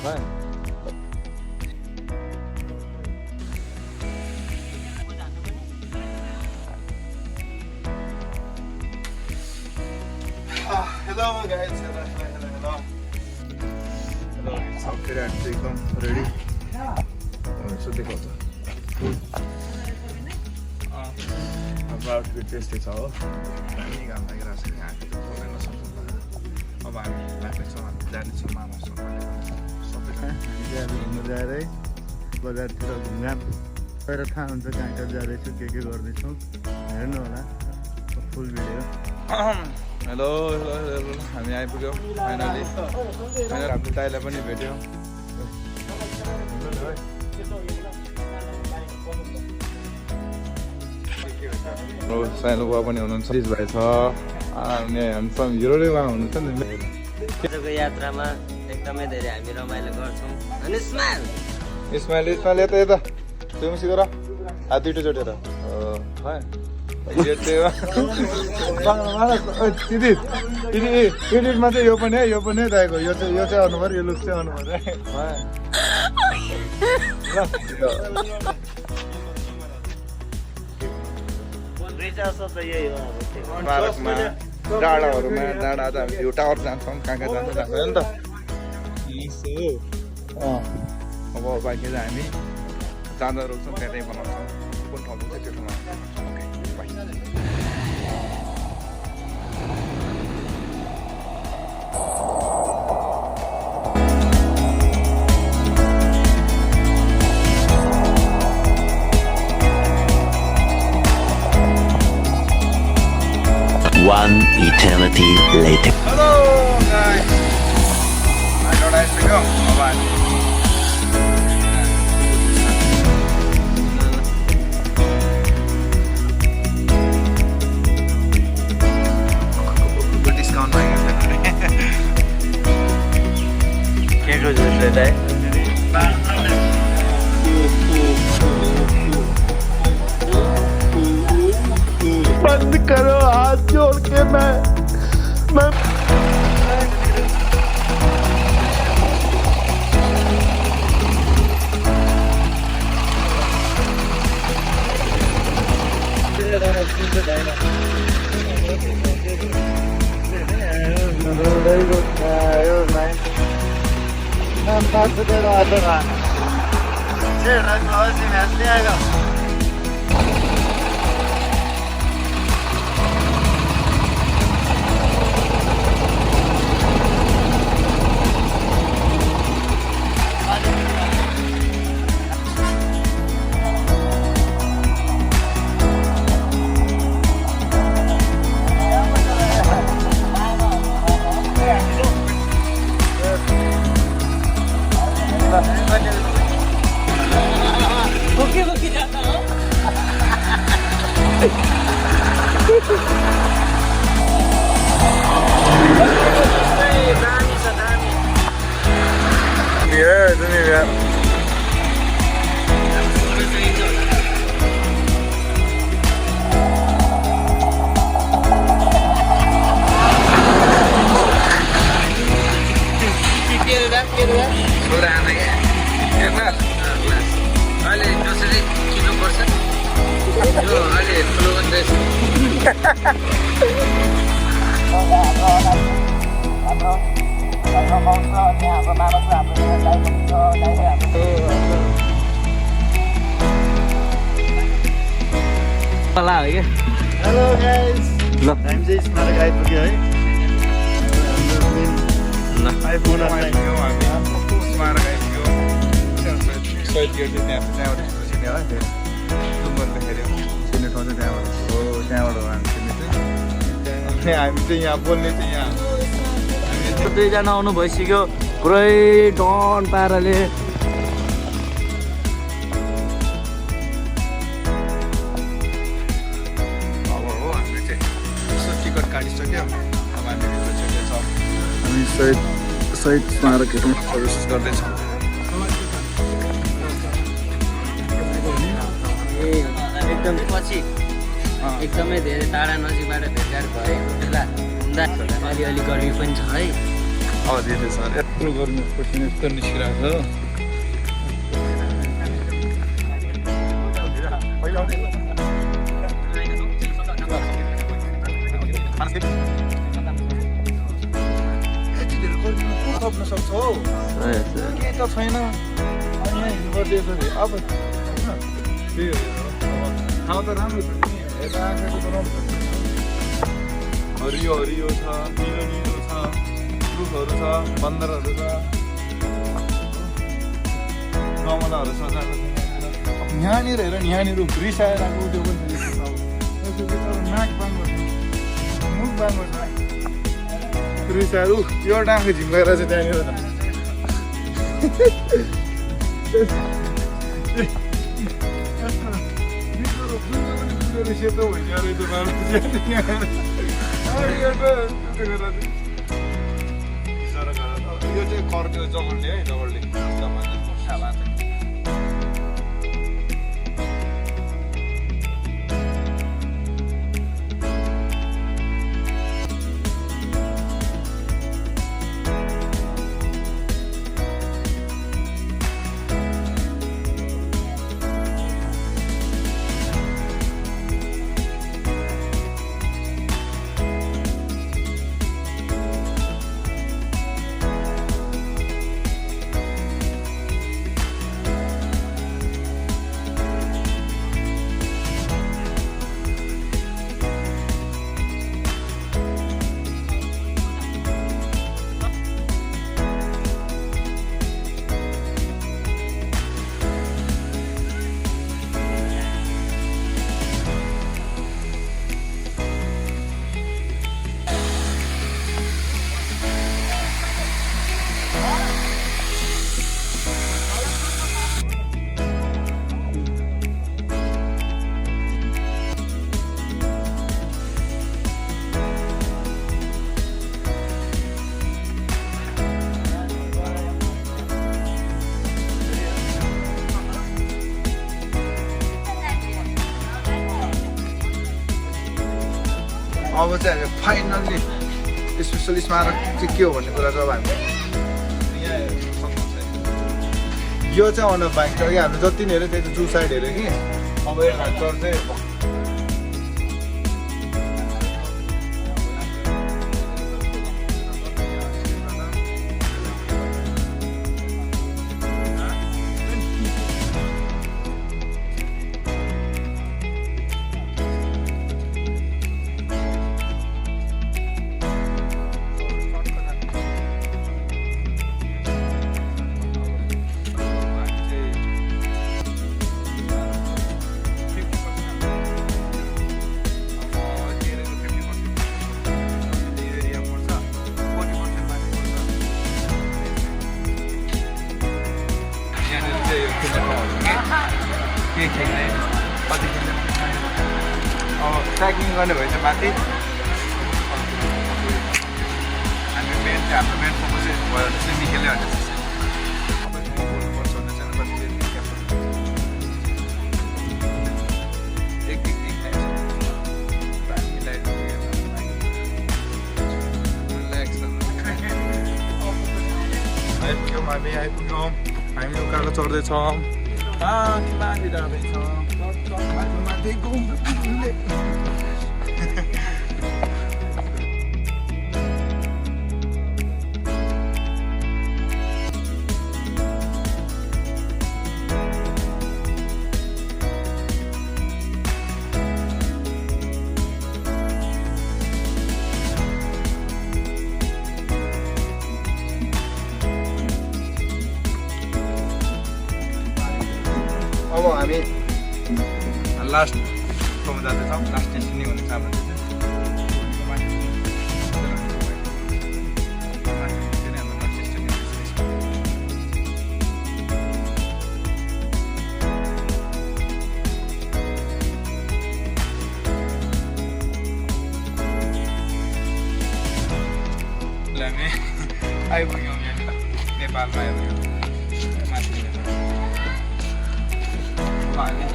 Hello guys, hello. It's okay to एकदम ready सुतेको छ अब आउटफिट त्यस्तै छ हो हामी घाम लागिरहेको छ नि हामी त बोल्न नसक्छौँ अब हामी लाग्दैछौँ हामी जानेछौँ मामासँग सबैजना हामी चाहिँ अब घुम्नु जाएर बजारतिर घुमघाम तर थाहा हुन्छ कहाँ कहाँ जाँदैछु के गर्दैछौँ हेर्नु होला फुल भिडियो हेलो हामी आइपुग्यौँ फाइनली हाम्रो दाइलाई पनि भेट्यौँ सानो बुवा पनि हुनुहुन्छ भाइ छ ह्यान्डसम हिरो नै उहाँ हुनुहुन्छ नि आजको यात्रामा एकदमै धेरै हामी रमाइलो गर्छौँ अनि इस्माइल यता यता तुम सिधो र दुईटा जोडेर एडिटमा चाहिँ यो पनि है दाइको यो चाहिँ आउनु पर्यो यो लुक चाहिँ आउनु पर्यो पार्कमा डाँडाहरूमा डाँडा त हामी भ्यू टावर जान्छौँ कहाँ जान्छ नि त अब बाँकी चाहिँ हामी जाँदा रोक्छौँ त्यतै बनाउँछौँ कुन ठाउँमा चाहिँ त्यो ठाउँमा One eternity later. Hello guys. I don't have to go. Bye. Good discount buying. के को जुस लेता है बंद करो हाथ जोड़ के मैं Very good. It was nice. I'm not to get out of that. Sure, I'm going to Hello guys. I'm just not a guy for you. iPhone on my smart guy for you. So it's good to have now to see the other. दुईजना आउनु भइसक्यो पुरै done पाराले ticket काटिसक्यौँ अब हामी सहिद स्मारकहरू service गर्दैछौँ एकदम पछि एकदमै धेरै टाढा नजिकबाट भेटघाट भएको बेला घुम्दा अलिअलि गर्मी पनि छ है धेरै छ यत्रो गर्मी पसिना यस्तो निस्किरहेको छ थप्न सक्छ हौ के त छैन यहाँ हिँड्नुपर्छ यसरी अब त्यही हो ठाउँ त राम्रो छ नि हेर्दा आँखाको त राम्रो छ हरियो हरियो छ निलो निलो छ रुखहरू छ बन्दरहरू छ गमलाहरू सजाएको छ यहाँनिर हेर यहाँनिर रिसाएर आएको त्यो पनि नाक बाङ्गो छ मुख बाङ्गो छ रिसाएर एउटा आँखा झिम्काएर चाहिँ त्यहाँनिर सेतो भइदियो रहेछ यो चाहिँ कर्क्यो जगल्ले है जगल्ले अब चाहिँ हामी फाइनल्ली स्पेसली स्मारक चाहिँ के हो भन्ने कुरा चाहिँ अब हामी यहाँ यो चाहिँ अन बाइक छ कि हामीले जति नै हेऱ्यो त्यही जू साइड हेऱ्यो कि अब यो चर्च चाहिँ ट्रेकिङ गर्ने भएछ माथि हामी मेन चाहिँ हाम्रो मेन फोकस चाहिँ भयो भने चाहिँ निखेल्यो भने आइपुग्यौँ हामी उकालो चढ्दैछौँ माथि जाँदैछौँ माथि अब हामी लास्ट ठाउँमा जाँदैछौँ लास्ट डेस्टिनी हुनेछ हाम्रो हामी आइपुग्यौँ यहाँनिर नेपालमा आइपुग्यौँ हामी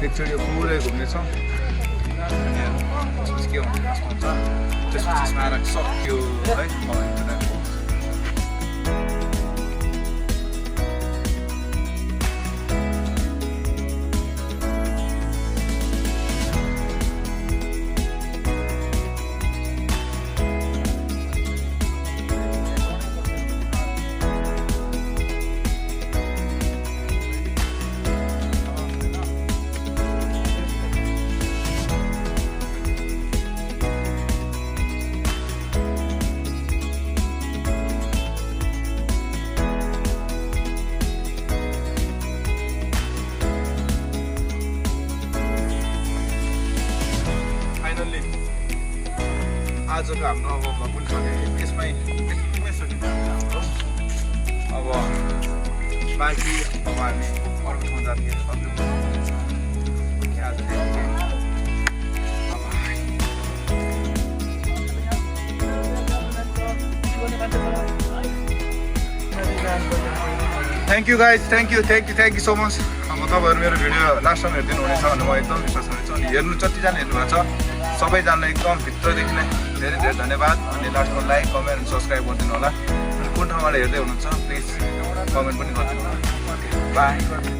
एकचोटि पुरै घुम्नेछौँ अनि त्यसपछि के हुन्छ त्यसपछि स्मारक सक्यो है आजको हाम्रो अब भ्लग पनि सके यसमै सकिन्छ हाम्रो अब बाँकी अब हामी अर्को ठाउँ जाँदाखेरि आज thank you guys thank you so much अब तपाईँहरू मेरो भिडियो लास्टसम्म हेरिदिनु हुनेछ भने म एकदम विश्वास गर्छु अनि हेर्नु जतिजना हेर्नुभएको छ सबैजनालाई एकदम भित्रदेखि नै धेरै धेरै धन्यवाद अनि लास्टमा लाइक कमेन्ट अनि सब्सक्राइब गरिदिनु होला अनि कुन ठाउँबाट हेर्दै हुनुहुन्छ प्लिज कमेन्ट पनि गरिदिनु होला बाई